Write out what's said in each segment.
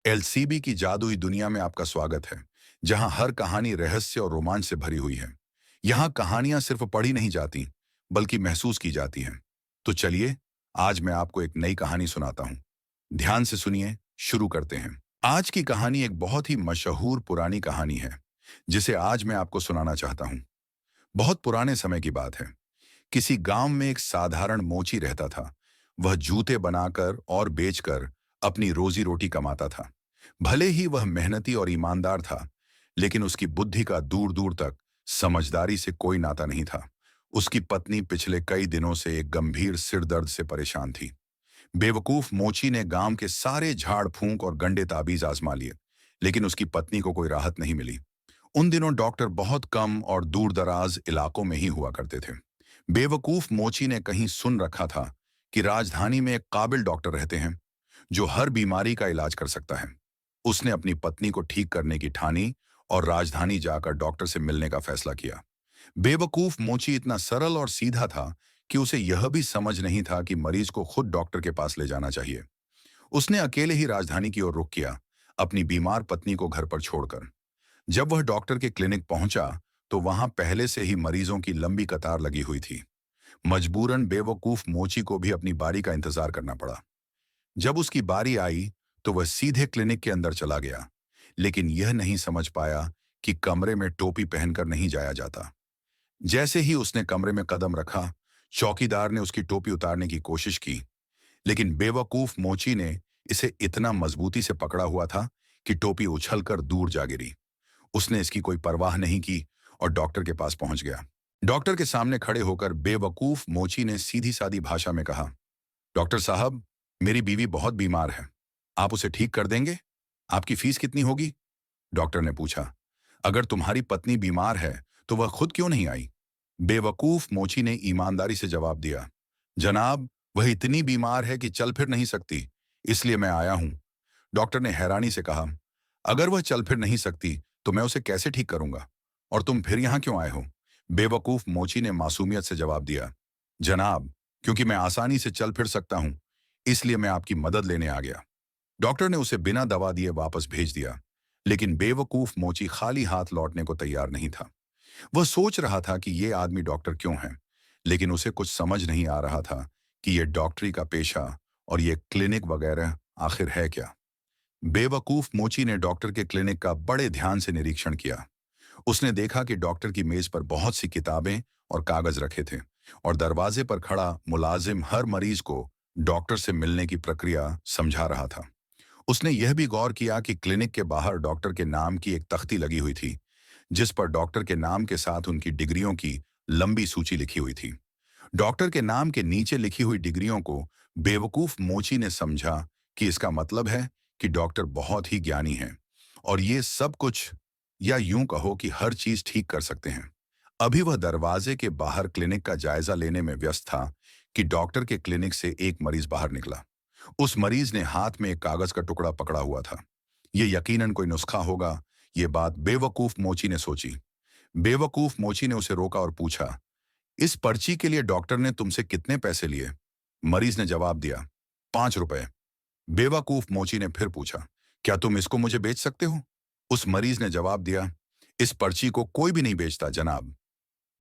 LCB की जादुई दुनिया में आपका स्वागत है, जहां हर कहानी रहस्य और रोमांच से भरी हुई है। यहां कहानियां सिर्फ पढ़ी नहीं जाती, बल्कि महसूस की जाती हैं। तो चलिए, आज मैं आपको एक नई कहानी सुनाता हूं। ध्यान से सुनिए, शुरू करते हैं। आज की कहानी एक बहुत ही मशहूर पुरानी कहानी है, जिसे आज मैं आपको सुनाना चाहता हूं। बहुत पुराने समय की बात है। किसी गांव में एक साधारण मोची रहता था। वह जूते बनाकर और बेचकर अपनी रोजी रोटी कमाता था। भले ही वह मेहनती और ईमानदार था, लेकिन उसकी बुद्धि का दूर दूर तक समझदारी से कोई नाता नहीं था। उसकी पत्नी पिछले कई दिनों से एक गंभीर सिर दर्द से परेशान थी। बेवकूफ मोची ने गांव के सारे झाड़ फूंक और गंडे ताबीज आजमा लिए, लेकिन उसकी पत्नी को कोई राहत नहीं मिली। उन दिनों डॉक्टर बहुत कम और दूर दराज इलाकों में ही हुआ करते थे। बेवकूफ मोची ने कहीं सुन रखा था कि राजधानी में एक काबिल डॉक्टर रहते हैं, जो हर बीमारी का इलाज कर सकता है। उसने अपनी पत्नी को ठीक करने की ठानी और राजधानी जाकर डॉक्टर से मिलने का फैसला किया। बेवकूफ मोची इतना सरल और सीधा था कि उसे यह भी समझ नहीं था कि मरीज को खुद डॉक्टर के पास ले जाना चाहिए। उसने अकेले ही राजधानी की ओर रुख किया, अपनी बीमार पत्नी को घर पर छोड़कर। जब वह डॉक्टर के क्लिनिक पहुंचा, तो वहां पहले से ही मरीजों की लंबी कतार लगी हुई थी। मजबूरन बेवकूफ मोची को भी अपनी बारी का इंतजार करना पड़ा। जब उसकी बारी आई, तो वह सीधे क्लिनिक के अंदर चला गया, लेकिन यह नहीं समझ पाया कि कमरे में टोपी पहनकर नहीं जाया जाता। जैसे ही उसने कमरे में कदम रखा, चौकीदार ने उसकी टोपी उतारने की कोशिश की, लेकिन बेवकूफ मोची ने इसे इतना मजबूती से पकड़ा हुआ था कि टोपी उछलकर दूर जा गिरी। उसने इसकी कोई परवाह नहीं की और डॉक्टर के पास पहुंच गया। डॉक्टर के सामने खड़े होकर बेवकूफ मोची ने सीधी सादी भाषा में कहा, डॉक्टर साहब, मेरी बीवी बहुत बीमार है। आप उसे ठीक कर देंगे? आपकी फीस कितनी होगी? डॉक्टर ने पूछा। अगर तुम्हारी पत्नी बीमार है, तो वह खुद क्यों नहीं आई? बेवकूफ मोची ने ईमानदारी से जवाब दिया, जनाब, वह इतनी बीमार है कि चल फिर नहीं सकती, इसलिए मैं आया हूं। डॉक्टर ने हैरानी से कहा, अगर वह चल फिर नहीं सकती, तो मैं उसे कैसे ठीक करूंगा? और तुम फिर यहां क्यों आए हो? बेवकूफ मोची ने मासूमियत से जवाब दिया, जनाब, क्योंकि मैं आसानी से चल फिर सकता हूं, इसलिए मैं आपकी मदद लेने आ गया। डॉक्टर ने उसे बिना दवा दिए वापस भेज दिया, लेकिन बेवकूफ मोची खाली हाथ लौटने को तैयार नहीं था। वह सोच रहा था कि ये आदमी डॉक्टर क्यों है, लेकिन उसे कुछ समझ नहीं आ रहा था कि यह डॉक्टरी का पेशा और ये क्लिनिक वगैरह आखिर है क्या। बेवकूफ मोची ने डॉक्टर के क्लिनिक का बड़े ध्यान से निरीक्षण किया। उसने देखा कि डॉक्टर की मेज पर बहुत सी किताबें और कागज रखे थे, और दरवाजे पर खड़ा मुलाजिम हर मरीज को डॉक्टर से मिलने की प्रक्रिया समझा रहा था। उसने यह भी गौर किया कि क्लिनिक के बाहर डॉक्टर के नाम की एक तख्ती लगी हुई थी, जिस पर डॉक्टर के नाम के साथ उनकी डिग्रियों की लंबी सूची लिखी हुई थी। डॉक्टर के नाम के नीचे लिखी हुई डिग्रियों को बेवकूफ मोची ने समझा कि इसका मतलब है कि डॉक्टर बहुत ही ज्ञानी हैं, और ये सब कुछ, या यूं कहो कि हर चीज ठीक कर सकते हैं। अभी वह दरवाजे के बाहर क्लिनिक का जायजा लेने में व्यस्त था कि डॉक्टर के क्लिनिक से एक मरीज बाहर निकला। उस मरीज ने हाथ में एक कागज का टुकड़ा पकड़ा हुआ था। यह यकीनन कोई नुस्खा होगा, ये बात बेवकूफ मोची ने सोची। बेवकूफ मोची ने उसे रोका और पूछा, इस पर्ची के लिए डॉक्टर ने तुमसे कितने पैसे लिए? मरीज ने जवाब दिया, 5 रुपए। बेवकूफ मोची ने फिर पूछा, क्या तुम इसको मुझे बेच सकते हो? उस मरीज ने जवाब दिया, इस पर्ची को कोई भी नहीं बेचता, जनाब।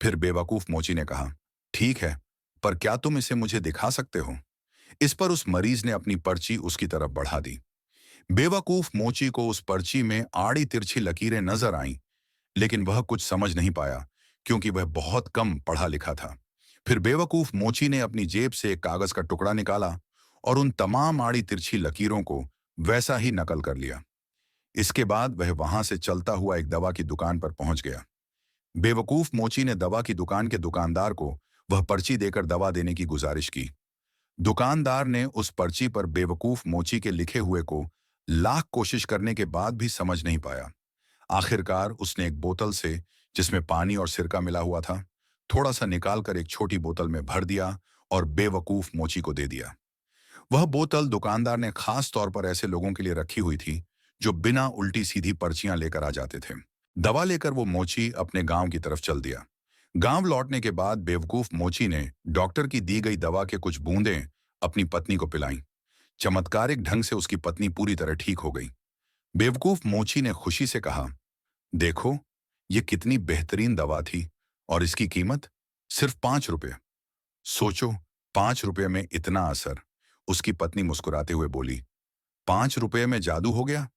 फिर बेवकूफ मोची ने कहा, ठीक है, पर क्या तुम इसे मुझे दिखा सकते हो? इस पर उस मरीज ने अपनी पर्ची उसकी तरफ बढ़ा दी। बेवकूफ मोची को उस पर्ची में आड़ी तिरछी लकीरें नजर आईं, लेकिन वह कुछ समझ नहीं पाया, क्योंकि वह बहुत कम पढ़ा लिखा था। फिर बेवकूफ मोची ने अपनी जेब से एक कागज का टुकड़ा निकाला और उन तमाम आड़ी तिरछी लकीरों को वैसा ही नकल कर लिया। इसके बाद वह वहां से चलता हुआ एक दवा की दुकान पर पहुंच गया। बेवकूफ मोची ने दवा की दुकान के दुकानदार को वह पर्ची देकर दवा देने की गुजारिश की। दुकानदार ने उस पर्ची पर बेवकूफ मोची के लिखे हुए को लाख कोशिश करने के बाद भी समझ नहीं पाया। आखिरकार उसने एक बोतल से, जिसमें पानी और सिरका मिला हुआ था, थोड़ा सा निकालकर एक छोटी बोतल में भर दिया और बेवकूफ मोची को दे दिया। वह बोतल दुकानदार ने खास तौर पर ऐसे लोगों के लिए रखी हुई थी जो बिना उल्टी सीधी पर्चियां लेकर आ जाते थे। दवा लेकर वो मोची अपने गांव की तरफ चल दिया। गांव लौटने के बाद बेवकूफ मोची ने डॉक्टर की दी गई दवा के कुछ बूंदें अपनी पत्नी को पिलाईं। चमत्कारिक ढंग से उसकी पत्नी पूरी तरह ठीक हो गई। बेवकूफ मोची ने खुशी से कहा, देखो, ये कितनी बेहतरीन दवा थी और इसकी कीमत सिर्फ 5 रुपए। सोचो, 5 रुपए में इतना असर। उसकी पत्नी मुस्कुराते हुए बोली, 5 रुपए में जादू हो गया?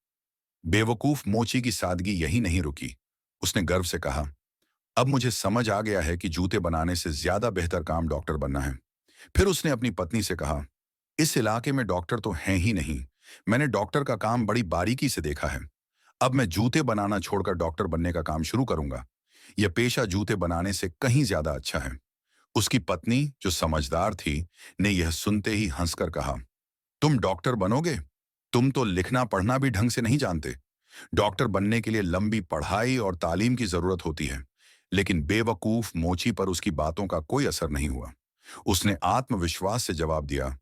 बेवकूफ मोची की सादगी यही नहीं रुकी। उसने गर्व से कहा, अब मुझे समझ आ गया है कि जूते बनाने से ज्यादा बेहतर काम डॉक्टर बनना है। फिर उसने अपनी पत्नी से कहा, इस इलाके में डॉक्टर तो हैं ही नहीं। मैंने डॉक्टर का काम बड़ी बारीकी से देखा है। अब मैं जूते बनाना छोड़कर डॉक्टर बनने का काम शुरू करूंगा। यह पेशा जूते बनाने से कहीं ज्यादा अच्छा है। उसकी पत्नी, जो समझदार थी, ने यह सुनते ही हंसकर कहा, तुम डॉक्टर बनोगे? तुम तो लिखना पढ़ना भी ढंग से नहीं जानते। डॉक्टर बनने के लिए लंबी पढ़ाई और तालीम की जरूरत होती है। लेकिन बेवकूफ मोची पर उसकी बातों का कोई असर नहीं हुआ। उसने आत्मविश्वास से जवाब दिया,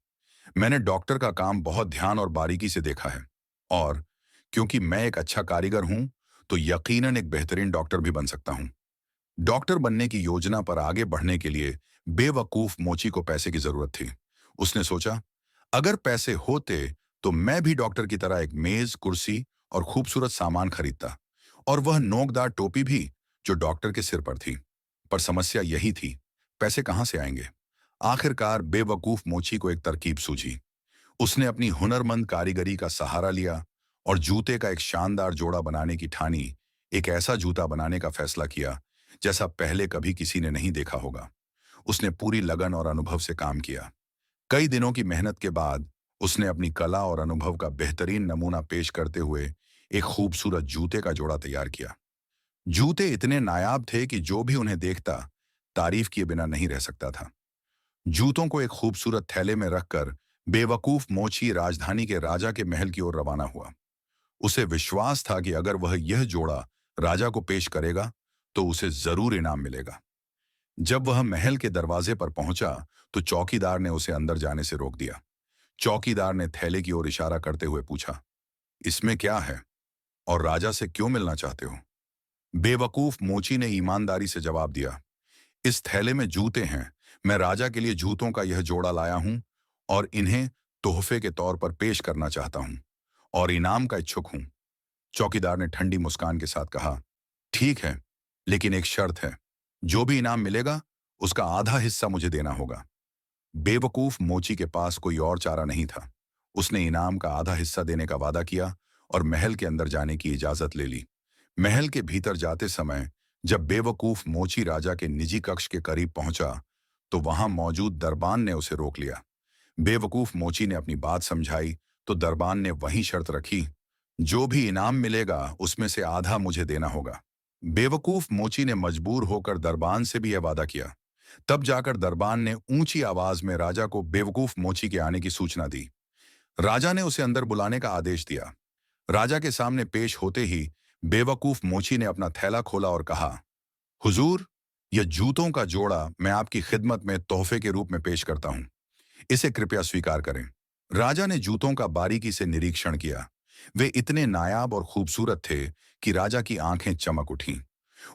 मैंने डॉक्टर का काम बहुत ध्यान और बारीकी से देखा है, और क्योंकि मैं एक अच्छा कारीगर हूं, तो यकीनन एक बेहतरीन डॉक्टर भी बन सकता हूं। डॉक्टर बनने की योजना पर आगे बढ़ने के लिए बेवकूफ मोची को पैसे की जरूरत थी। उसने सोचा, अगर पैसे होते तो मैं भी डॉक्टर की तरह एक मेज, कुर्सी और खूबसूरत सामान खरीदता, और वह नोकदार टोपी भी जो डॉक्टर के सिर पर थी। पर समस्या यही थी, पैसे कहां से आएंगे? आखिरकार बेवकूफ मोची को एक तरकीब सूझी। उसने अपनी हुनरमंद कारीगरी का सहारा लिया और जूते का एक शानदार जोड़ा बनाने की ठानी। एक ऐसा जूता बनाने का फैसला किया जैसा पहले कभी किसी ने नहीं देखा होगा। उसने पूरी लगन और अनुभव से काम किया। कई दिनों की मेहनत के बाद उसने अपनी कला और अनुभव का बेहतरीन नमूना पेश करते हुए एक खूबसूरत जूते का जोड़ा तैयार किया। जूते इतने नायाब थे कि जो भी उन्हें देखता, तारीफ किए बिना नहीं रह सकता था। जूतों को एक खूबसूरत थैले में रखकर बेवकूफ मोची राजधानी के राजा के महल की ओर रवाना हुआ। उसे विश्वास था कि अगर वह यह जोड़ा राजा को पेश करेगा तो उसे जरूर इनाम मिलेगा। जब वह महल के दरवाजे पर पहुंचा तो चौकीदार ने उसे अंदर जाने से रोक दिया। चौकीदार ने थैले की ओर इशारा करते हुए पूछा, इसमें क्या है और राजा से क्यों मिलना चाहते हो? बेवकूफ मोची ने ईमानदारी से जवाब दिया, इस थैले में जूते हैं। मैं राजा के लिए जूतों का यह जोड़ा लाया हूं और इन्हें तोहफे के तौर पर पेश करना चाहता हूं, और इनाम का इच्छुक हूं। चौकीदार ने ठंडी मुस्कान के साथ कहा, ठीक है, लेकिन एक शर्त है। जो भी इनाम मिलेगा उसका आधा हिस्सा मुझे देना होगा। बेवकूफ मोची के पास कोई और चारा नहीं था। उसने इनाम का आधा हिस्सा देने का वादा किया और महल के अंदर जाने की इजाजत ले ली। महल के भीतर जाते समय जब बेवकूफ मोची राजा के निजी कक्ष के करीब पहुंचा तो वहां मौजूद दरबान ने उसे रोक लिया। बेवकूफ मोची ने अपनी बात समझाई तो दरबान ने वही शर्त रखी, जो भी इनाम मिलेगा उसमें से आधा मुझे देना होगा। बेवकूफ मोची ने मजबूर होकर दरबान से भी यह वादा किया। तब जाकर दरबान ने ऊंची आवाज में राजा को बेवकूफ मोची के आने की सूचना दी। राजा ने उसे अंदर बुलाने का आदेश दिया। राजा के सामने पेश होते ही बेवकूफ मोची ने अपना थैला खोला और कहा, हुजूर, यह जूतों का जोड़ा मैं आपकी खिदमत में तोहफे के रूप में पेश करता हूं। इसे कृपया स्वीकार करें। राजा ने जूतों का बारीकी से निरीक्षण किया। वे इतने नायाब और खूबसूरत थे कि राजा की आंखें चमक उठीं।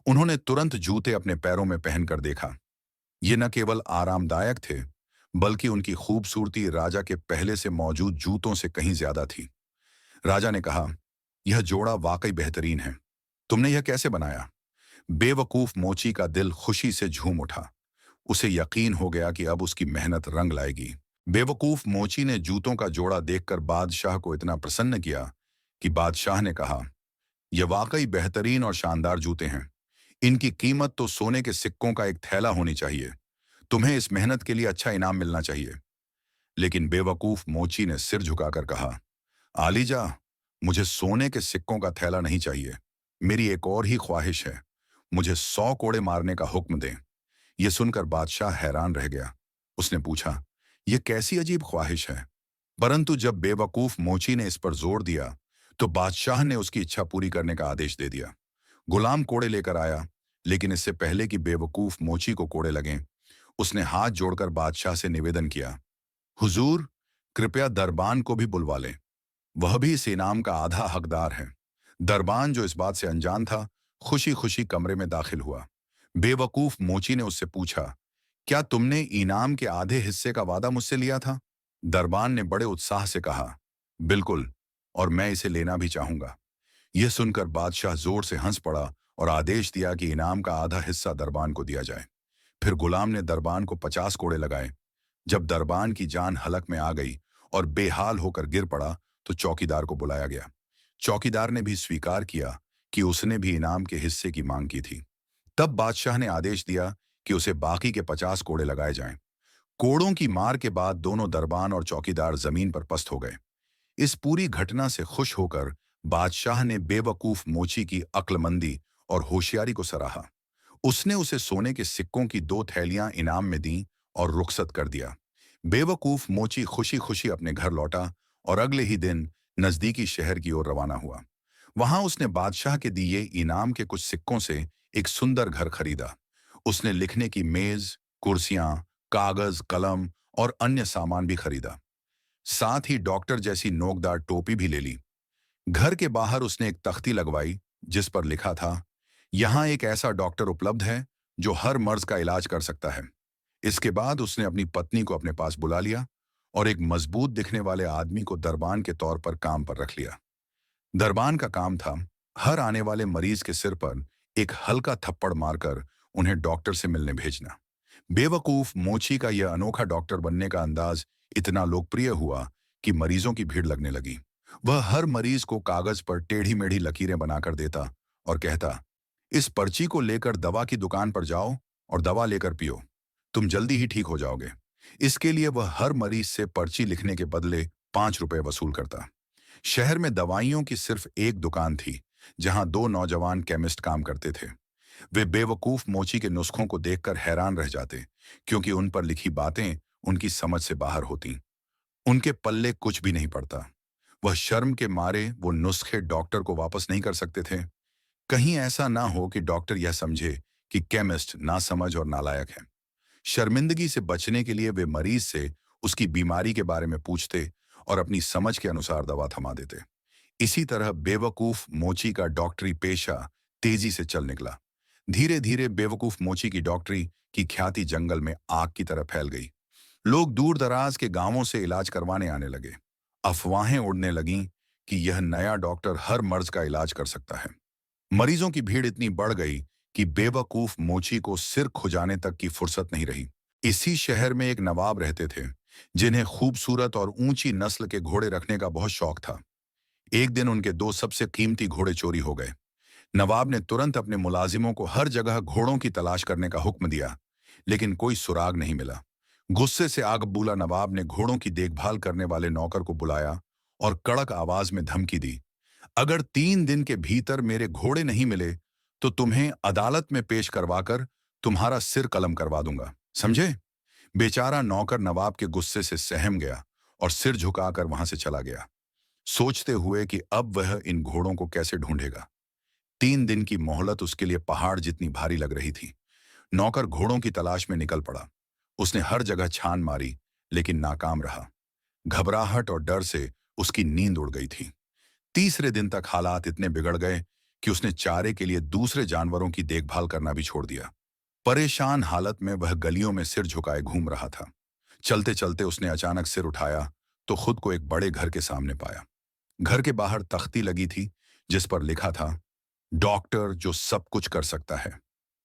उन्होंने तुरंत जूते अपने पैरों में पहनकर देखा। ये न केवल आरामदायक थे, बल्कि उनकी खूबसूरती राजा के पहले से मौजूद जूतों से कहीं ज्यादा थी। राजा ने कहा, यह जोड़ा वाकई बेहतरीन है। तुमने यह कैसे बनाया? बेवकूफ मोची का दिल खुशी से झूम उठा। उसे यकीन हो गया कि अब उसकी मेहनत रंग लाएगी। बेवकूफ मोची ने जूतों का जोड़ा देखकर बादशाह को इतना प्रसन्न किया कि बादशाह ने कहा, यह वाकई बेहतरीन और शानदार जूते हैं। इनकी कीमत तो सोने के सिक्कों का एक थैला होनी चाहिए। तुम्हें इस मेहनत के लिए अच्छा इनाम मिलना चाहिए। लेकिन बेवकूफ मोची ने सिर झुकाकर कहा, आलीजा, मुझे सोने के सिक्कों का थैला नहीं चाहिए। मेरी एक और ही ख्वाहिश है, मुझे 100 कोड़े मारने का हुक्म दें। यह सुनकर बादशाह हैरान रह गया। उसने पूछा, यह कैसी अजीब ख्वाहिश है? परंतु जब बेवकूफ मोची ने इस पर जोर दिया तो बादशाह ने उसकी इच्छा पूरी करने का आदेश दे दिया। गुलाम कोड़े लेकर आया, लेकिन इससे पहले कि बेवकूफ मोची को कोड़े लगें, उसने हाथ जोड़कर बादशाह से निवेदन किया, हुजूर, कृपया दरबान को भी बुलवा लें। वह भी इस इनाम का आधा हकदार है। दरबान, जो इस बात से अनजान था, खुशी खुशी कमरे में दाखिल हुआ। बेवकूफ मोची ने उससे पूछा, क्या तुमने इनाम के आधे हिस्से का वादा मुझसे लिया था? दरबान ने बड़े उत्साह से कहा, बिल्कुल, और मैं इसे लेना भी चाहूंगा। यह सुनकर बादशाह जोर से हंस पड़ा और आदेश दिया कि इनाम का आधा हिस्सा दरबान को दिया जाए। फिर गुलाम ने दरबान को 50 कोड़े लगाए। जब दरबान की जान हलक में आ गई और बेहाल होकर गिर पड़ा, तो चौकीदार को बुलाया गया। चौकीदार ने भी स्वीकार किया कि उसने भी इनाम के हिस्से की मांग की थी। तब बादशाह ने आदेश दिया कि उसे बाकी के 50 कोड़े लगाए जाएं। कोड़ों की मार के बाद दोनों दरबान और चौकीदार जमीन पर पस्त हो गए। इस पूरी घटना से खुश होकर बादशाह ने बेवकूफ मोची की अक्लमंदी और होशियारी को सराहा। उसने उसे सोने के सिक्कों की 2 थैलियां इनाम में दी और रुखसत कर दिया। बेवकूफ मोची खुशी खुशी अपने घर लौटा और अगले ही दिन नजदीकी शहर की ओर रवाना हुआ। वहां उसने बादशाह के दिए इनाम के कुछ सिक्कों से एक सुंदर घर खरीदा। उसने लिखने की मेज, कुर्सियां, कागज, कलम और अन्य सामान भी खरीदा। साथ ही डॉक्टर जैसी नोकदार टोपी भी ले ली। घर के बाहर उसने एक तख्ती लगवाई जिस पर लिखा था, यहां एक ऐसा डॉक्टर उपलब्ध है जो हर मर्ज का इलाज कर सकता है। इसके बाद उसने अपनी पत्नी को अपने पास बुला लिया और एक मजबूत दिखने वाले आदमी को दरबान के तौर पर काम पर रख लिया। दरबान का काम था हर आने वाले मरीज के सिर पर एक हल्का थप्पड़ मारकर उन्हें डॉक्टर से मिलने भेजना। बेवकूफ मोची का यह अनोखा डॉक्टर बनने का अंदाज इतना लोकप्रिय हुआ कि मरीजों की भीड़ लगने लगी। वह हर मरीज को कागज पर टेढ़ी मेढ़ी लकीरें बनाकर देता और कहता, इस पर्ची को लेकर दवा की दुकान पर जाओ और दवा लेकर पियो, तुम जल्दी ही ठीक हो जाओगे। इसके लिए वह हर मरीज से पर्ची लिखने के बदले 5 रुपए वसूल करता। शहर में दवाइयों की सिर्फ एक दुकान थी जहां 2 नौजवान केमिस्ट काम करते थे। वे बेवकूफ मोची के नुस्खों को देखकर हैरान रह जाते, क्योंकि उन पर लिखी बातें उनकी समझ से बाहर होती। उनके पल्ले कुछ भी नहीं पड़ता। वह शर्म के मारे वो नुस्खे डॉक्टर को वापस नहीं कर सकते थे। कहीं ऐसा ना हो कि डॉक्टर यह समझे कि केमिस्ट नासमझ और नालायक है। शर्मिंदगी से बचने के लिए वे मरीज से उसकी बीमारी के बारे में पूछते और अपनी समझ के अनुसार दवा थमा देते। इसी तरह बेवकूफ मोची का डॉक्टरी पेशा तेजी से चल निकला। धीरे धीरे बेवकूफ मोची की डॉक्टरी की ख्याति जंगल में आग की तरह फैल गई। लोग दूर दराज के गांवों से इलाज करवाने आने लगे। अफवाहें उड़ने लगीं कि यह नया डॉक्टर हर मर्ज का इलाज कर सकता है। मरीजों की भीड़ इतनी बढ़ गई कि बेवकूफ मोची को सिर खुजाने तक की फुर्सत नहीं रही। इसी शहर में एक नवाब रहते थे जिन्हें खूबसूरत और ऊंची नस्ल के घोड़े रखने का बहुत शौक था। एक दिन उनके 2 सबसे कीमती घोड़े चोरी हो गए। नवाब ने तुरंत अपने मुलाजिमों को हर जगह घोड़ों की तलाश करने का हुक्म दिया, लेकिन कोई सुराग नहीं मिला। गुस्से से आग बबूला नवाब ने घोड़ों की देखभाल करने वाले नौकर को बुलाया और कड़क आवाज में धमकी दी, अगर 3 दिन के भीतर मेरे घोड़े नहीं मिले तो तुम्हें अदालत में पेश करवाकर तुम्हारा सिर कलम करवा दूंगा, समझे? बेचारा नौकर नवाब के गुस्से से सहम गया और सिर झुकाकर वहां से चला गया, सोचते हुए कि अब वह इन घोड़ों को कैसे ढूंढेगा। 3 दिन की मोहलत उसके लिए पहाड़ जितनी भारी लग रही थी। नौकर घोड़ों की तलाश में निकल पड़ा। उसने हर जगह छान मारी, लेकिन नाकाम रहा। घबराहट और डर से उसकी नींद उड़ गई थी। तीसरे दिन तक हालात इतने बिगड़ गए कि उसने चारे के लिए दूसरे जानवरों की देखभाल करना भी छोड़ दिया। परेशान हालत में वह गलियों में सिर झुकाए घूम रहा था। चलते चलते उसने अचानक सिर उठाया तो खुद को एक बड़े घर के सामने पाया। घर के बाहर तख्ती लगी थी जिस पर लिखा था, डॉक्टर जो सब कुछ कर सकता है।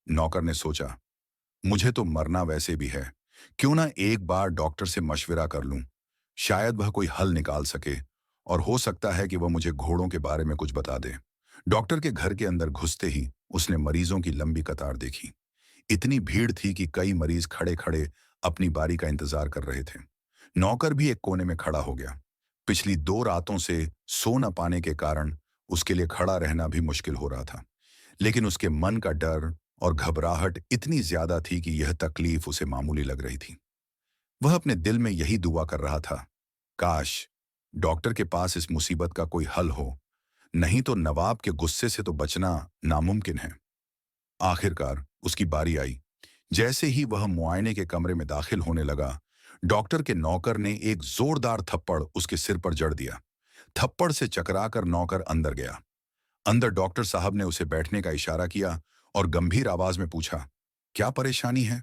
नौकर ने सोचा, मुझे तो मरना वैसे भी है, क्यों ना एक बार डॉक्टर से मशविरा कर लूं, शायद वह कोई हल निकाल सके और हो सकता है कि वह मुझे घोड़ों के बारे में कुछ बता दे। डॉक्टर के घर के अंदर घुसते ही उसने मरीजों की लंबी कतार देखी। इतनी भीड़ थी कि कई मरीज खड़े खड़े अपनी बारी का इंतजार कर रहे थे। नौकर भी एक कोने में खड़ा हो गया। पिछली 2 रातों से सो न पाने के कारण उसके लिए खड़ा रहना भी मुश्किल हो रहा था, लेकिन उसके मन का डर और घबराहट इतनी ज्यादा थी कि यह तकलीफ उसे मामूली लग रही थी। वह अपने दिल में यही दुआ कर रहा था, काश डॉक्टर के पास इस मुसीबत का कोई हल हो, नहीं तो नवाब के गुस्से से तो बचना नामुमकिन है। आखिरकार उसकी बारी आई। जैसे ही वह मुआयने के कमरे में दाखिल होने लगा, डॉक्टर के नौकर ने एक जोरदार थप्पड़ उसके सिर पर जड़ दिया। थप्पड़ से चकराकर नौकर अंदर गया। अंदर डॉक्टर साहब ने उसे बैठने का इशारा किया और गंभीर आवाज में पूछा, क्या परेशानी है?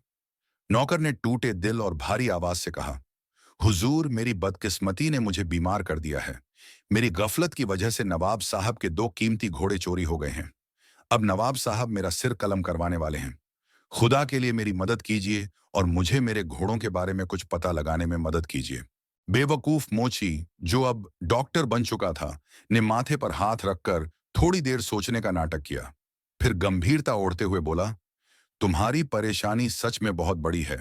नौकर ने टूटे दिल और भारी आवाज से कहा, हुजूर, मेरी बदकिस्मती ने मुझे बीमार कर दिया है। मेरी गफलत की वजह से नवाब साहब के 2 कीमती घोड़े चोरी हो गए हैं। अब नवाब साहब मेरा सिर कलम करवाने वाले हैं। खुदा के लिए मेरी मदद कीजिए और मुझे मेरे घोड़ों के बारे में कुछ पता लगाने में मदद कीजिए। बेवकूफ मोची, जो अब डॉक्टर बन चुका था, ने माथे पर हाथ रखकर थोड़ी देर सोचने का नाटक किया। फिर गंभीरता ओढ़ते हुए बोला, तुम्हारी परेशानी सच में बहुत बड़ी है,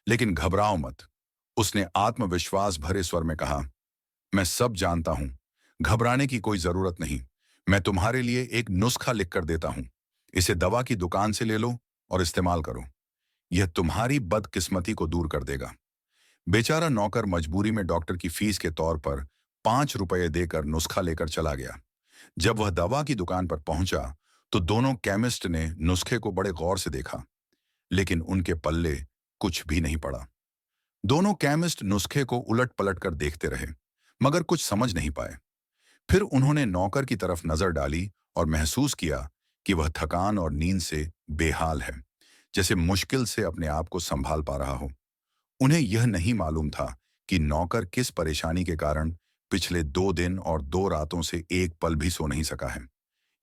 लेकिन घबराओ मत। उसने आत्मविश्वास भरे स्वर में कहा, मैं सब जानता हूं, घबराने की कोई जरूरत नहीं। मैं तुम्हारे लिए एक नुस्खा लिख कर देता हूं। इसे दवा की दुकान से ले लो और इस्तेमाल करो। यह तुम्हारी बदकिस्मती को दूर कर देगा। बेचारा नौकर मजबूरी में डॉक्टर की फीस के तौर पर 5 रुपये देकर नुस्खा लेकर चला गया। जब वह दवा की दुकान पर पहुंचा तो दोनों केमिस्ट ने नुस्खे को बड़े गौर से देखा, लेकिन उनके पल्ले कुछ भी नहीं पड़ा। दोनों केमिस्ट नुस्खे को उलट पलट कर देखते रहे, मगर कुछ समझ नहीं पाए। फिर उन्होंने नौकर की तरफ नजर डाली और महसूस किया कि वह थकान और नींद से बेहाल है, जैसे मुश्किल से अपने आप को संभाल पा रहा हो। उन्हें यह नहीं मालूम था कि नौकर किस परेशानी के कारण पिछले 2 दिन और 2 रातों से एक पल भी सो नहीं सका है।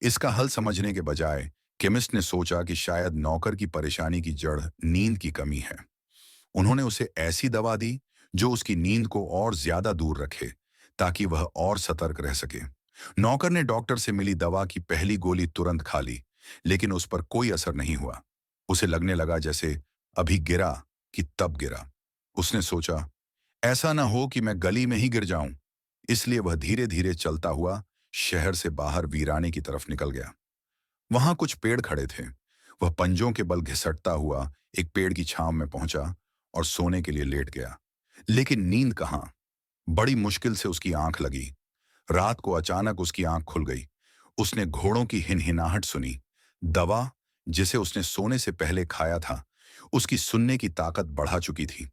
इसका हल समझने के बजाय केमिस्ट ने सोचा कि शायद नौकर की परेशानी की जड़ नींद की कमी है। उन्होंने उसे ऐसी दवा दी जो उसकी नींद को और ज्यादा दूर रखे, ताकि वह और सतर्क रह सके। नौकर ने डॉक्टर से मिली दवा की पहली गोली तुरंत खा ली, लेकिन उस पर कोई असर नहीं हुआ। उसे लगने लगा जैसे अभी गिरा कि तब गिरा। उसने सोचा, ऐसा ना हो कि मैं गली में ही गिर जाऊं। इसलिए वह धीरे धीरे चलता हुआ शहर से बाहर वीराने की तरफ निकल गया। वहां कुछ पेड़ खड़े थे। वह पंजों के बल घिसटता हुआ एक पेड़ की छांव में पहुंचा और सोने के लिए लेट गया। लेकिन नींद कहां। बड़ी मुश्किल से उसकी आंख लगी। रात को अचानक उसकी आंख खुल गई। उसने घोड़ों की हिनहिनाहट सुनी। दवा, जिसे उसने सोने से पहले खाया था, उसकी सुनने की ताकत बढ़ा चुकी थी।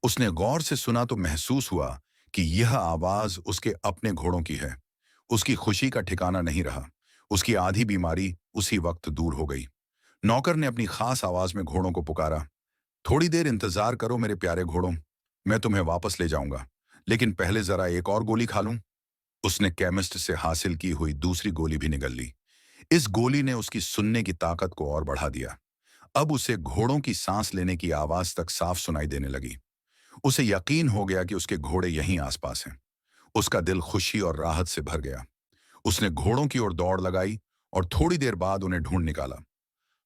उसने गौर से सुना तो महसूस हुआ कि यह आवाज उसके अपने घोड़ों की है। उसकी खुशी का ठिकाना नहीं रहा। उसकी आधी बीमारी उसी वक्त दूर हो गई। नौकर ने अपनी खास आवाज में घोड़ों को पुकारा, थोड़ी देर इंतजार करो मेरे प्यारे घोड़ों, मैं तुम्हें वापस ले जाऊंगा, लेकिन पहले जरा एक और गोली खा लूं। उसने केमिस्ट से हासिल की हुई दूसरी गोली भी निगल ली। इस गोली ने उसकी सुनने की ताकत को और बढ़ा दिया। अब उसे घोड़ों की सांस लेने की आवाज तक साफ सुनाई देने लगी। उसे यकीन हो गया कि उसके घोड़े यहीं आसपास हैं। उसका दिल खुशी और राहत से भर गया। उसने घोड़ों की ओर दौड़ लगाई और थोड़ी देर बाद उन्हें ढूंढ निकाला।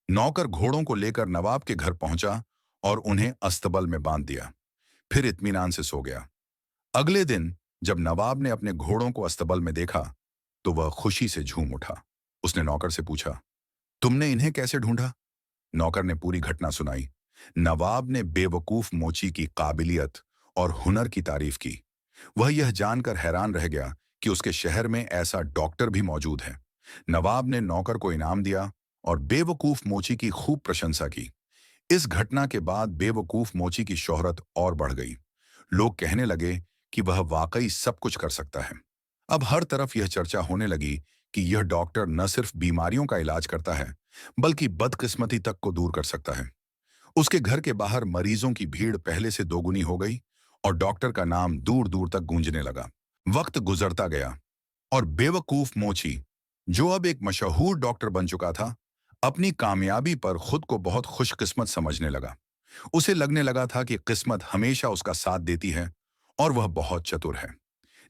नौकर घोड़ों को लेकर नवाब के घर पहुंचा और उन्हें अस्तबल में बांध दिया। फिर इत्मीनान से सो गया। अगले दिन जब नवाब ने अपने घोड़ों को अस्तबल में देखा तो वह खुशी से झूम उठा। उसने नौकर से पूछा, तुमने इन्हें कैसे ढूंढा? नौकर ने पूरी घटना सुनाई। नवाब ने बेवकूफ मोची की काबिलियत और हुनर की तारीफ की। वह यह जानकर हैरान रह गया कि उसके शहर में ऐसा डॉक्टर भी मौजूद है। नवाब ने नौकर को इनाम दिया और बेवकूफ मोची की खूब प्रशंसा की। इस घटना के बाद बेवकूफ मोची की शोहरत और बढ़ गई। लोग कहने लगे कि वह वाकई सब कुछ कर सकता है। अब हर तरफ यह चर्चा होने लगी कि यह डॉक्टर न सिर्फ बीमारियों का इलाज करता है, बल्कि बदकिस्मती तक को दूर कर सकता है। उसके घर के बाहर मरीजों की भीड़ पहले से दोगुनी हो गई और डॉक्टर का नाम दूर दूर तक गूंजने लगा। वक्त गुजरता गया और बेवकूफ मोची, जो अब एक मशहूर डॉक्टर बन चुका था, अपनी कामयाबी पर खुद को बहुत खुशकिस्मत समझने लगा। उसे लगने लगा था कि किस्मत हमेशा उसका साथ देती है और वह बहुत चतुर है।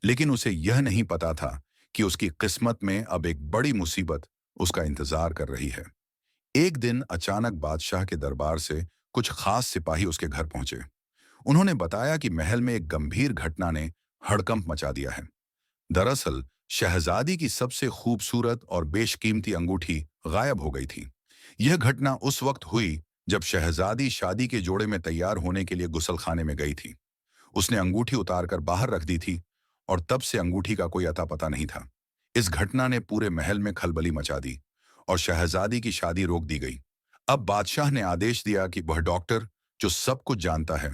लेकिन उसे यह नहीं पता था कि उसकी किस्मत में अब एक बड़ी मुसीबत उसका इंतजार कर रही है। एक दिन अचानक बादशाह के दरबार से कुछ खास सिपाही उसके घर पहुंचे। उन्होंने बताया कि महल में एक गंभीर घटना ने हड़कंप मचा दिया है। दरअसल शहजादी की सबसे खूबसूरत और बेशकीमती अंगूठी गायब हो गई थी। यह घटना उस वक्त हुई जब शहजादी शादी के जोड़े में तैयार होने के लिए गुसलखाने में गई थी। उसने अंगूठी उतारकर बाहर रख दी थी और तब से अंगूठी का कोई अता पता नहीं था। इस घटना ने पूरे महल में खलबली मचा दी और शहजादी की शादी रोक दी गई। अब बादशाह ने आदेश दिया कि वह डॉक्टर, जो सब कुछ जानता है,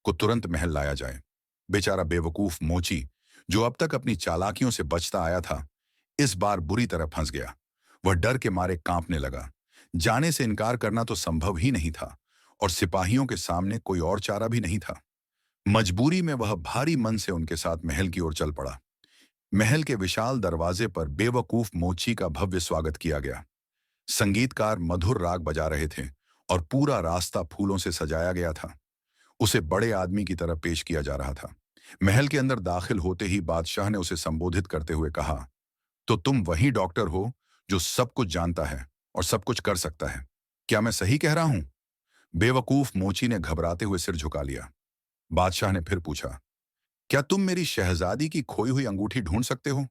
को तुरंत महल लाया जाए। बेचारा बेवकूफ मोची, जो अब तक अपनी चालाकियों से बचता आया था, इस बार बुरी तरह फंस गया। वह डर के मारे कांपने लगा। जाने से इनकार करना तो संभव ही नहीं था और सिपाहियों के सामने कोई और चारा भी नहीं था। मजबूरी में वह भारी मन से उनके साथ महल की ओर चल पड़ा। महल के विशाल दरवाजे पर बेवकूफ मोची का भव्य स्वागत किया गया। संगीतकार मधुर राग बजा रहे थे और पूरा रास्ता फूलों से सजाया गया था। उसे बड़े आदमी की तरह पेश किया जा रहा था। महल के अंदर दाखिल होते ही बादशाह ने उसे संबोधित करते हुए कहा, तो तुम वही डॉक्टर हो जो सब कुछ जानता है और सब कुछ कर सकता है। क्या मैं सही कह रहा हूं? बेवकूफ मोची ने घबराते हुए सिर झुका लिया। बादशाह ने फिर पूछा, क्या तुम मेरी शहजादी की खोई हुई अंगूठी ढूंढ सकते हो?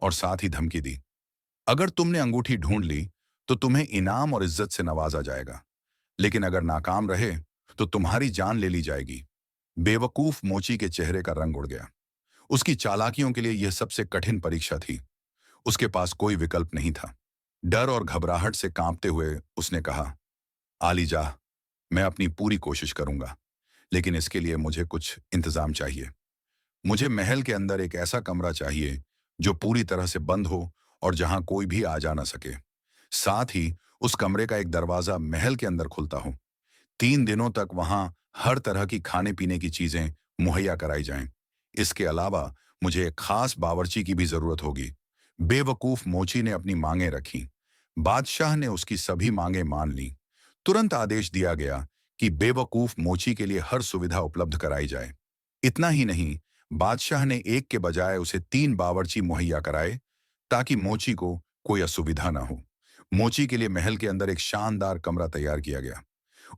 और साथ ही धमकी दी, अगर तुमने अंगूठी ढूंढ ली तो तुम्हें इनाम और इज्जत से नवाजा जाएगा, लेकिन अगर नाकाम रहे तो तुम्हारी जान ले ली जाएगी। बेवकूफ मोची के चेहरे का रंग उड़ गया। उसकी चालाकियों के लिए यह सबसे कठिन परीक्षा थी। उसके पास कोई विकल्प नहीं था। डर और घबराहट से कांपते हुए उसने कहा, आलीजा, मैं अपनी पूरी कोशिश करूंगा, लेकिन इसके लिए मुझे कुछ इंतजाम चाहिए। मुझे महल के अंदर एक ऐसा कमरा चाहिए जो पूरी तरह से बंद हो और जहां कोई भी आ जा ना सके। साथ ही उस कमरे का एक दरवाजा महल के अंदर खुलता हो। 3 दिनों तक वहां हर तरह की खाने पीने की चीजें मुहैया कराई जाएं। इसके अलावा मुझे एक खास बावर्ची की भी जरूरत होगी। बेवकूफ मोची ने अपनी मांगें रखी। बादशाह ने उसकी सभी मांगें मान ली। तुरंत आदेश दिया गया कि बेवकूफ मोची के लिए हर सुविधा उपलब्ध कराई जाए। इतना ही नहीं, बादशाह ने एक के बजाय उसे 3 बावर्ची मुहैया कराए ताकि मोची को कोई असुविधा ना हो। मोची के लिए महल के अंदर एक शानदार कमरा तैयार किया गया।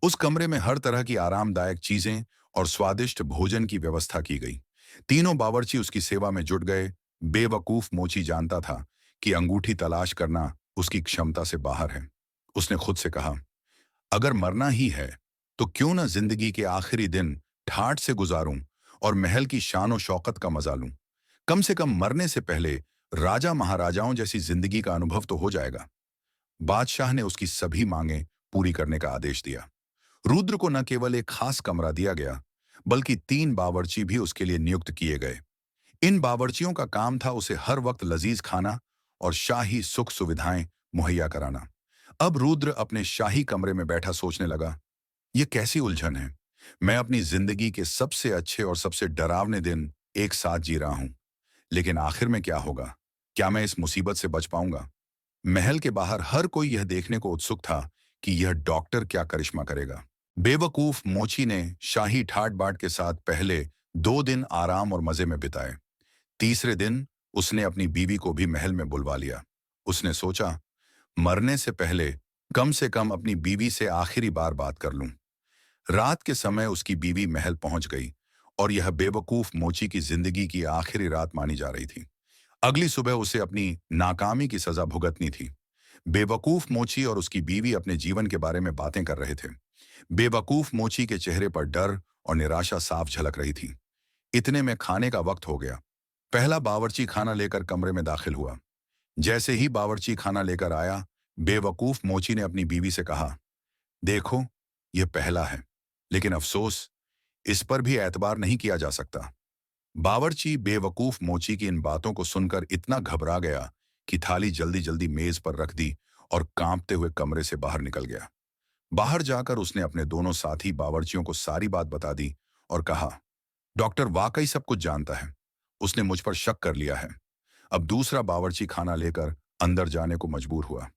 उस कमरे में हर तरह की आरामदायक चीजें और स्वादिष्ट भोजन की व्यवस्था की गई। तीनों बावर्ची उसकी सेवा में जुट गए। बेवकूफ मोची जानता था कि अंगूठी तलाश करना उसकी क्षमता से बाहर है। उसने खुद से कहा, अगर मरना ही है तो क्यों ना जिंदगी के आखिरी दिन ठाठ से गुजारूं और महल की शान और शौकत का मजा लूं। कम से कम मरने से पहले राजा महाराजाओं जैसी जिंदगी का अनुभव तो हो जाएगा। बादशाह ने उसकी सभी मांगें पूरी करने का आदेश दिया। रुद्र को न केवल एक खास कमरा दिया गया, बल्कि 3 बावर्ची भी उसके लिए नियुक्त किए गए। इन बावर्चियों का काम था उसे हर वक्त लजीज खाना और शाही सुख सुविधाएं मुहैया कराना। अब रुद्र अपने शाही कमरे में बैठा सोचने लगा, ये कैसी उलझन है। मैं अपनी जिंदगी के सबसे अच्छे और सबसे डरावने दिन एक साथ जी रहा हूं, लेकिन आखिर में क्या होगा? क्या मैं इस मुसीबत से बच पाऊंगा? महल के बाहर हर कोई यह देखने को उत्सुक था कि यह डॉक्टर क्या करिश्मा करेगा। बेवकूफ मोची ने शाही ठाट बाट के साथ पहले 2 दिन आराम और मजे में बिताए। तीसरे दिन उसने अपनी बीवी को भी महल में बुलवा लिया। उसने सोचा, मरने से पहले कम से कम अपनी बीवी से आखिरी बार बात कर लूं। रात के समय उसकी बीवी महल पहुंच गई और यह बेवकूफ मोची की जिंदगी की आखिरी रात मानी जा रही थी। अगली सुबह उसे अपनी नाकामी की सजा भुगतनी थी। बेवकूफ मोची और उसकी बीवी अपने जीवन के बारे में बातें कर रहे थे। बेवकूफ मोची के चेहरे पर डर और निराशा साफ झलक रही थी। इतने में खाने का वक्त हो गया। पहला बावर्ची खाना लेकर कमरे में दाखिल हुआ। जैसे ही बावर्ची खाना लेकर आया, बेवकूफ मोची ने अपनी बीवी से कहा, देखो, यह पहला है, लेकिन अफसोस, इस पर भी एतबार नहीं किया जा सकता। बावर्ची बेवकूफ मोची की इन बातों को सुनकर इतना घबरा गया कि थाली जल्दी जल्दी मेज पर रख दी और कांपते हुए कमरे से बाहर निकल गया। बाहर जाकर उसने अपने दोनों साथी बावर्चियों को सारी बात बता दी और कहा, डॉक्टर वाकई सब कुछ जानता है। उसने मुझ पर शक कर लिया है। अब दूसरा बावर्ची खाना लेकर अंदर जाने को मजबूर हुआ।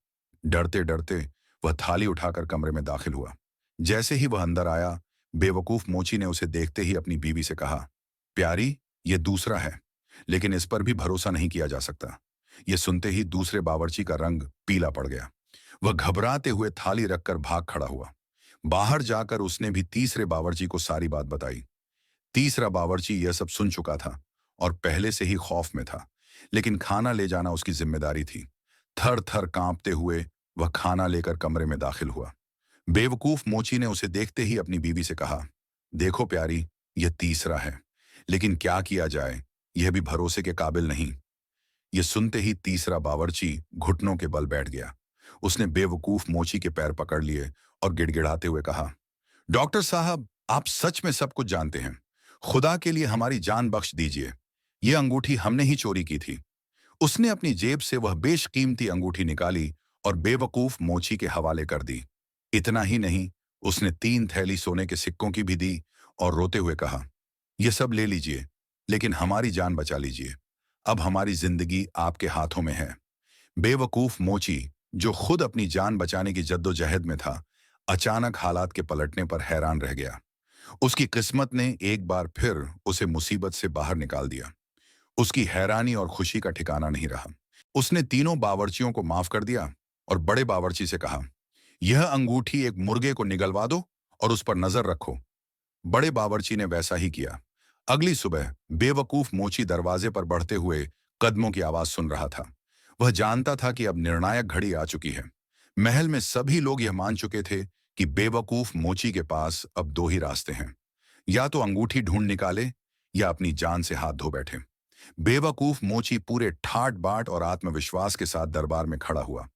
डरते डरते वह थाली उठाकर कमरे में दाखिल हुआ। जैसे ही वह अंदर आया, बेवकूफ मोची ने उसे देखते ही अपनी बीवी से कहा, प्यारी, ये दूसरा है, लेकिन इस पर भी भरोसा नहीं किया जा सकता। ये सुनते ही दूसरे बावर्ची का रंग पीला पड़ गया। वह घबराते हुए थाली रखकर भाग खड़ा हुआ। बाहर जाकर उसने भी तीसरे बावर्ची को सारी बात बताई। तीसरा बावर्ची यह सब सुन चुका था और पहले से ही खौफ में था, लेकिन खाना ले जाना उसकी जिम्मेदारी थी। थर थर कांपते हुए वह खाना लेकर कमरे में दाखिल हुआ। बेवकूफ मोची ने उसे देखते ही अपनी बीवी से कहा, देखो प्यारी, यह तीसरा है, लेकिन क्या किया जाए, यह भी भरोसे के काबिल नहीं। यह सुनते ही तीसरा बावर्ची घुटनों के बल बैठ गया। उसने बेवकूफ मोची के पैर पकड़ लिए और गिड़गिड़ाते हुए कहा, डॉक्टर साहब, आप सच में सब कुछ जानते हैं। खुदा के लिए हमारी जान बख्श दीजिए। यह अंगूठी हमने ही चोरी की थी। उसने अपनी जेब से वह बेशकीमती अंगूठी निकाली और बेवकूफ मोची के हवाले कर दी। इतना ही नहीं, उसने 3 थैली सोने के सिक्कों की भी दी और रोते हुए कहा, यह सब ले लीजिए, लेकिन हमारी जान बचा लीजिए। अब हमारी जिंदगी आपके हाथों में है। बेवकूफ मोची, जो खुद अपनी जान बचाने की जद्दोजहद में था, अचानक हालात के पलटने पर हैरान रह गया। उसकी किस्मत ने एक बार फिर उसे मुसीबत से बाहर निकाल दिया। उसकी हैरानी और खुशी का ठिकाना नहीं रहा। उसने तीनों बावर्चियों को माफ कर दिया और बड़े बावर्ची से कहा, यह अंगूठी एक मुर्गे को निगलवा दो और उस पर नजर रखो। बड़े बावर्ची ने वैसा ही किया। अगली सुबह बेवकूफ मोची दरवाजे पर बढ़ते हुए कदमों की आवाज सुन रहा था। वह जानता था कि अब निर्णायक घड़ी आ चुकी है। महल में सभी लोग यह मान चुके थे कि बेवकूफ मोची के पास अब दो ही रास्ते हैं, या तो अंगूठी ढूंढ निकाले या अपनी जान से हाथ धो बैठे। बेवकूफ मोची पूरे ठाट बाट और आत्मविश्वास के साथ दरबार में खड़ा हुआ।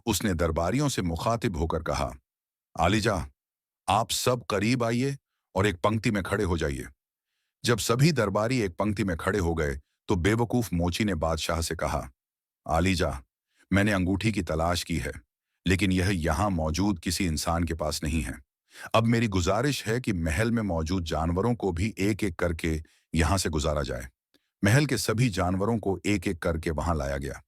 उसने दरबारियों से मुखातिब होकर कहा, आलिजा, आप सब करीब आइए और एक पंक्ति में खड़े हो जाइए। जब सभी दरबारी एक पंक्ति में खड़े हो गए तो बेवकूफ मोची ने बादशाह से कहा, आलिजा, मैंने अंगूठी की तलाश की है, लेकिन यह यहां मौजूद किसी इंसान के पास नहीं है। अब मेरी गुजारिश है कि महल में मौजूद जानवरों को भी एक एक करके यहां से गुजारा जाए। महल के सभी जानवरों को एक एक करके वहां लाया गया।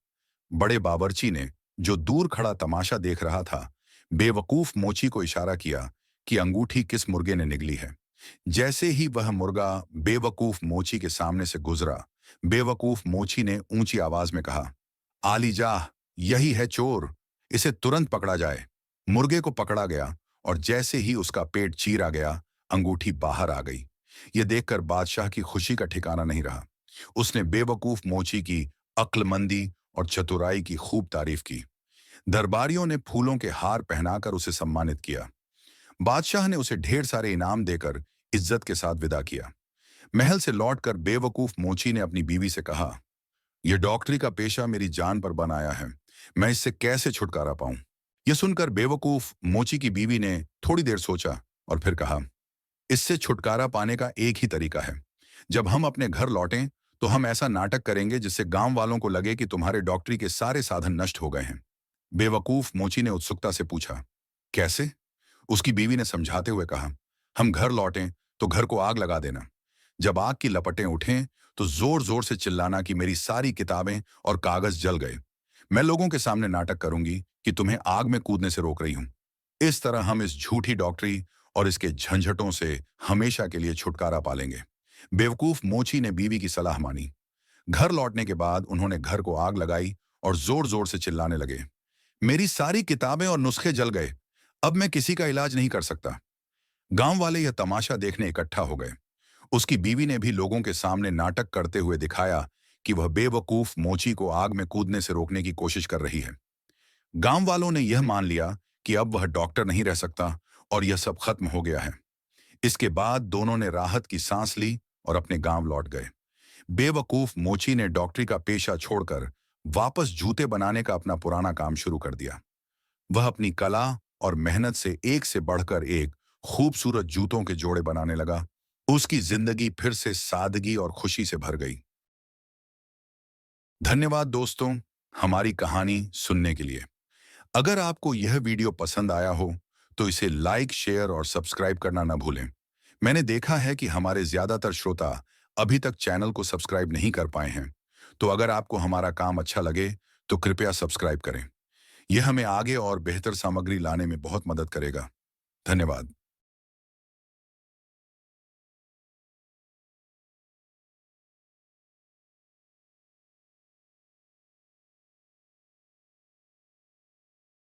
बड़े बावर्ची ने, जो दूर खड़ा तमाशा देख रहा था, बेवकूफ मोची को इशारा किया कि अंगूठी किस मुर्गे ने निगली है। जैसे ही वह मुर्गा बेवकूफ मोची के सामने से गुजरा, बेवकूफ मोची ने ऊंची आवाज में कहा, आलीजा, यही है चोर, इसे तुरंत पकड़ा जाए। मुर्गे को पकड़ा गया और जैसे ही उसका पेट चीरा गया, अंगूठी बाहर आ गई। यह देखकर बादशाह की खुशी का ठिकाना नहीं रहा। उसने बेवकूफ मोची की अक्लमंदी और चतुराई की खूब तारीफ की। दरबारियों ने फूलों के हार पहनाकर उसे सम्मानित किया। बादशाह ने उसे ढेर सारे इनाम देकर इज्जत के साथ विदा किया। महल से लौटकर बेवकूफ मोची ने अपनी बीवी से कहा, यह डॉक्टरी का पेशा मेरी जान पर बन आया है, मैं इससे कैसे छुटकारा पाऊं। यह सुनकर बेवकूफ मोची की बीवी ने थोड़ी देर सोचा और फिर कहा, इससे छुटकारा पाने का एक ही तरीका है। जब हम अपने घर लौटें तो हम ऐसा नाटक करेंगे जिससे गांव वालों को लगे कि तुम्हारे डॉक्टरी के सारे साधन नष्ट हो गए हैं। बेवकूफ मोची ने उत्सुकता से पूछा, कैसे? उसकी बीवी ने समझाते हुए कहा, हम घर लौटें तो घर को आग लगा देना। जब आग की लपटें उठें तो जोर जोर से चिल्लाना कि मेरी सारी किताबें और कागज जल गए। मैं लोगों के सामने नाटक करूंगी कि तुम्हें आग में कूदने से रोक रही हूं। इस तरह हम इस झूठी डॉक्टरी और इसके झंझटों से हमेशा के लिए छुटकारा पालेंगे। बेवकूफ मोची ने बीवी की सलाह मानी। घर लौटने के बाद उन्होंने घर को आग लगाई और जोर जोर से चिल्लाने लगे, मेरी सारी किताबें और नुस्खे जल गए, अब मैं किसी का इलाज नहीं कर सकता। गांव वाले यह तमाशा देखने इकट्ठा हो गए। उसकी बीवी ने भी लोगों के सामने नाटक करते हुए दिखाया कि वह बेवकूफ मोची को आग में कूदने से रोकने की कोशिश कर रही है। गांव वालों ने यह मान लिया कि अब वह डॉक्टर नहीं रह सकता और यह सब खत्म हो गया है। इसके बाद दोनों ने राहत की सांस ली और अपने गांव लौट गए। बेवकूफ मोची ने डॉक्टरी का पेशा छोड़कर वापस जूते बनाने का अपना पुराना काम शुरू कर दिया। वह अपनी कला और मेहनत से बढ़कर एक खूबसूरत जूतों के जोड़े बनाने लगा। उसकी जिंदगी फिर से सादगी और खुशी से भर गई। धन्यवाद दोस्तों, हमारी कहानी सुनने के लिए। अगर आपको यह वीडियो पसंद आया हो तो इसे लाइक, शेयर और सब्सक्राइब करना न भूलें। मैंने देखा है कि हमारे ज्यादातर श्रोता अभी तक चैनल को सब्सक्राइब नहीं कर पाए हैं, तो अगर आपको हमारा काम अच्छा लगे तो कृपया सब्सक्राइब करें। यह हमें आगे और बेहतर सामग्री लाने में बहुत मदद करेगा। धन्यवाद।